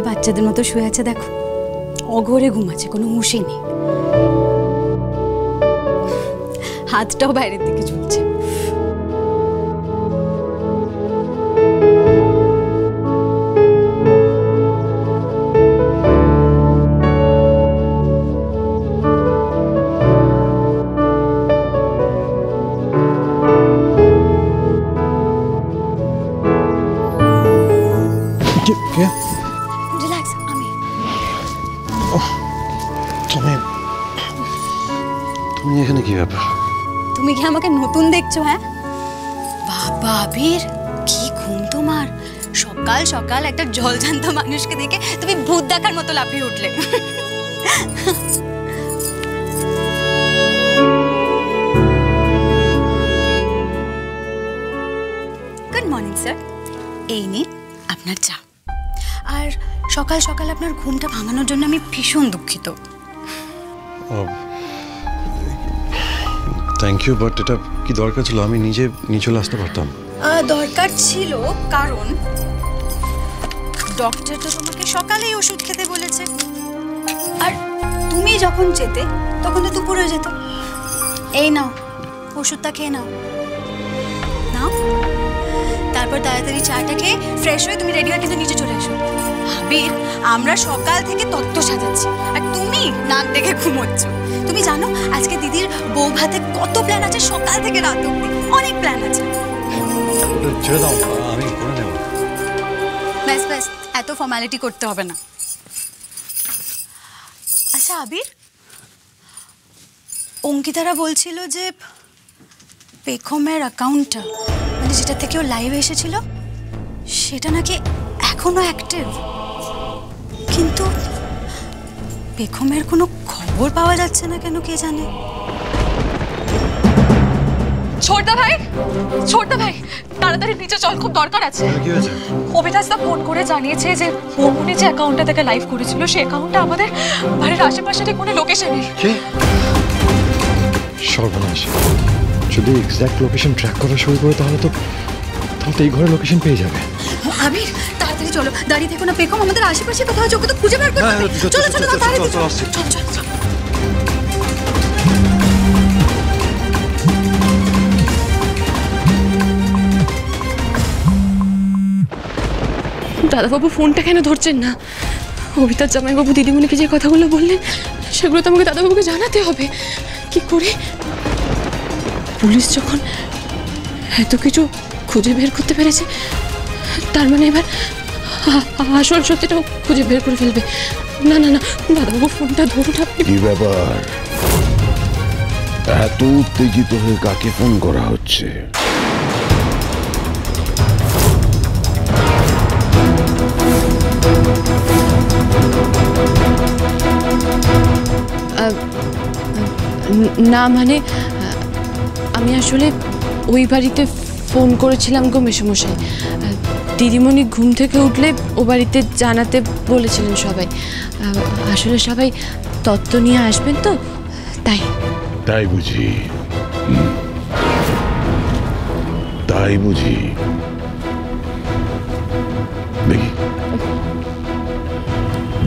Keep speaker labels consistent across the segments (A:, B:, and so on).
A: বাচ্চাদের মতো শুয়ে আছে দেখো, অঘরে ঘুমাচ্ছে, কোনো হুঁশই নেই। হাতটাও বাইরের দিকে ঝুলছে। রিল্যাক্স,
B: তুমি এখানে কি ব্যাপার?
A: তুমি কি আমাকে নতুন দেখছো? হ্যাঁ বাবা আবির, কি ঘুম তোমার! সকাল সকাল একটা জলজান্ত মানুষকে দেখে তুমি ভূত দেখার মতো লাফিয়ে উঠলে। গুড মর্নিং স্যার, এই নিন আপনার চা। আর সকাল সকাল আপনার ঘুমটা ভাঙানোর জন্য আমি ভীষণ দুঃখিত।
B: থ্যাংক ইউ, বাট এটা কি দরকার ছিল? আমি নিজে চলে আসতে পারতাম।
A: দরকার ছিল কারণ ডক্টর তো তোমাকে সকালেই ওষুধ খেতে বলেছে, আর তুমি যখন যেতে তখন তো দুপুরে যেত। এই নাও ওষুধটা খেয়ে নাও। নাও, তারপর তাড়াতাড়ি চাটা খেয়ে ফ্রেশ হয়ে তুমি রেডি হয়ে কিন্তু নিচে চলে এসো। আবির, আমরা সকাল থেকে তত্ত্ব সাজাচ্ছি আর তুমি নাক দেখে ঘুমোচ্ছ। তুমি জানো আজকে দিদির বউ ভাতে কত প্ল্যান আছে, সকাল থেকে রাত অবধি অনেক প্ল্যান আছে।
B: ছেড়ে দাও, আমি করে নেব।
A: ব্যাস ব্যাস, এত ফর্মালিটি করতে হবে না। আচ্ছা আবির, অঙ্কিতারা বলছিল যে পেখমের অ্যাকাউন্টটা, মানে যেটা থেকে ও লাইভে এসেছিল, সেটা নাকি এখনো অ্যাক্টিভ, কিন্তু পেখমের কোনো খবর পাওয়া যাচ্ছে না কেন কে জানে।
C: ছোটদা ভাই তাড়াতাড়ি নিচে চল, খুব দরকার আছে।
B: কি হয়েছে?
C: অভিদাসদা ফোন করে জানিয়েছে যে মৌমনি যে অ্যাকাউন্টটা থেকে লাইভ করেছিল সেই অ্যাকাউন্টটা আমাদের বাড়ির আশেপাশে কোনো লোকেশনে।
B: কি সর্বনাশ! যদি এক্স্যাক্ট লোকেশন ট্র্যাক করা শুরু করে তাহলে তো এই ঘরের লোকেশন পেয়ে যাবে।
A: আবির তাড়াতাড়ি চলো, দাঁড়িয়ে থেকো না, পেখম আমাদের আশেপাশে কোথাও আছে, ওকে তো খুঁজে বের করতে হবে। চলো চলো তাড়াতাড়ি চলো, চল চল চল।
C: দাদাবাবু ফোনটা কেন ধরছেন না? অভিতার জামাইবাবু দিদিমণিকে যে কথাগুলো বললেন সেগুলো তো আমাকে দাদাবাবুকে জানাতে হবে। কি করে? পুলিশ যখন এত কিছু খুঁজে বের করতে পেরেছে, তার মানে এবার আসল সত্যিটাও খুঁজে বের করে ফেলবে। না না না, দাদাবাবু ফোনটা ধরুন আপনি।
D: কি ব্যাপার, এত উত্তেজিত হয়ে কাকে ফোন করা হচ্ছে?
C: না মানে আমি আসলে ওই বাড়িতে ফোন করেছিলাম গো মেসোমশাই। দিদিমণি ঘুম থেকে উঠলে ও বাড়িতে জানাতে বলেছিলেন সবাই। আসলে সবাই তত্ত্ব নিয়ে আসবেন তো, তাই
D: বুঝি? তাই বুঝি?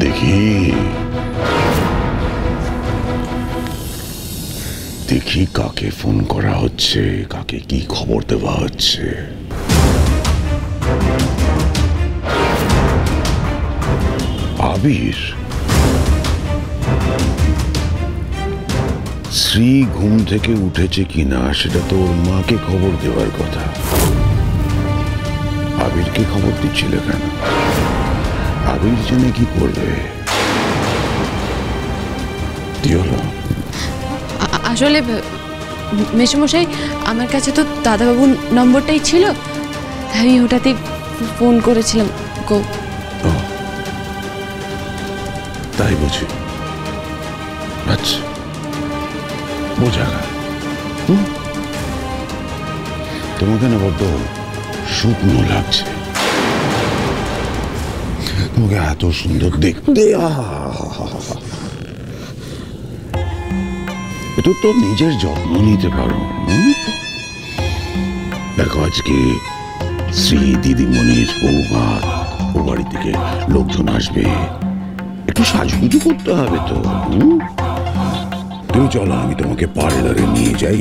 D: দেখি দেখি কাকে ফোন করা হচ্ছে, কাকে কি খবর দেওয়া হচ্ছে। আবির, শ্রী ঘুম থেকে উঠেছে কিনা সেটা তো ওর মাকে খবর দেওয়ার কথা। আবিরকে খবর দিচ্ছিল কেন? আবির জেনে কি করবে? কি হলো?
C: আসলে মেসোমশাই আমার কাছে তো দাদাবাবুর নম্বরটাই ছিল, আমি ওটাতেই ফোন করেছিলাম গো।
D: তাই বুঝি? আচ্ছা, বোঝা গেল। তোমাকে না বড্ড শুকনো লাগছে, তোমাকে এত সুন্দর দেখতে। একটু তো নিজের যত্ন নিতে পারো। দেখো আজকে শ্রী দিদিমণির বউ ভাত, ও বাড়ি থেকে লোকজন আসবে, একটু সাজুগুজু করতে হবে তো। তুমি চলো, আমি তোমাকে পার্লারে নিয়ে যাই,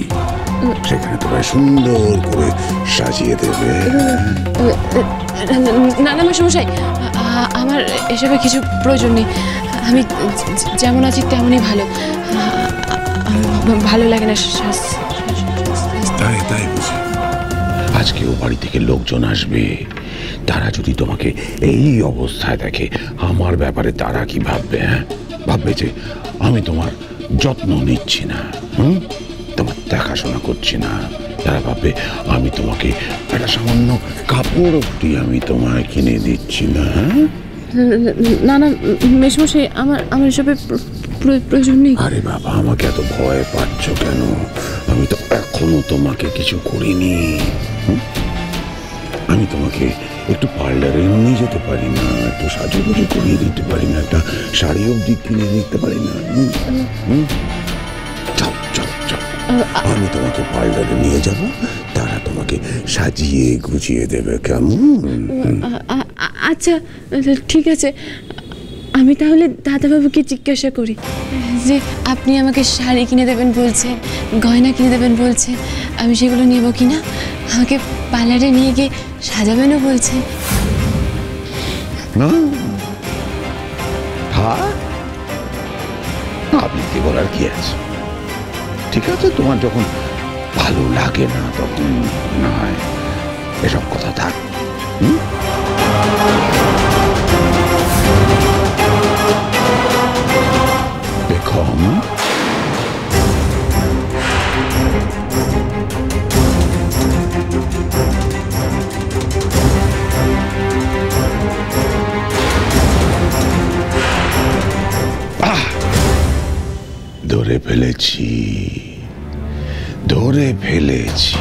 D: সেখানে তোমায় সুন্দর করে সাজিয়ে দেবে।
C: না না মশাই, আমার এসবে কিছু প্রয়োজন নেই। আমি যেমন আছি তেমনই ভালো। ভালো লাগে না।
D: তাই তাই বুঝি। আজকে ও বাড়ি থেকে লোকজন আসবে, তারা যদি তোমাকে এই অবস্থায় দেখে, আমার ব্যাপারে তারা কি ভাববে? হ্যাঁ, ভাববে যে আমি তোমার যত্ন নিচ্ছি না, তোমার দেখাশোনা করছি না। তারা ভাববে আমি তোমাকে একটা সামান্য কাপড় অবধি আমি তোমায় কিনে দিচ্ছি না।
C: না না মেশমশাই, আমার এসবের প্রয়োজন নেই।
D: আরে বাবা, আমাকে এত ভয় পাচ্ছ কেন? আমি তো এখনো তোমাকে কিছু করিনি। আমি তোমাকে একটু পার্লারে নিয়ে যেতে পারি না, একটু সাজুগুজু করিয়ে দিতে পারি না, একটা শাড়ি অবধি কিনে দিতে পারি না? চল চল চল, আমি তোমাকে পার্লারে নিয়ে যাব, তারা তোমাকে সাজিয়ে গুছিয়ে দেবে, কেমন?
C: আচ্ছা ঠিক আছে, আমি তাহলে দাদাবাবুকে জিজ্ঞাসা করি যে আপনি আমাকে শাড়ি কিনে দেবেন বলছেন, গয়না কিনে দেবেন বলছেন, আমি সেগুলো নেব কিনা, আমাকে পার্লারে নিয়ে গিয়ে সাজাবেনও বলছেন।
D: না, আবৃত্তি বলার কি আছে? ঠিক আছে, তোমার যখন ভালো লাগে না তখন না হয় এসব কথা থাক। বেগম, ধরে ফেলেছি, ধরে ফেলেছি।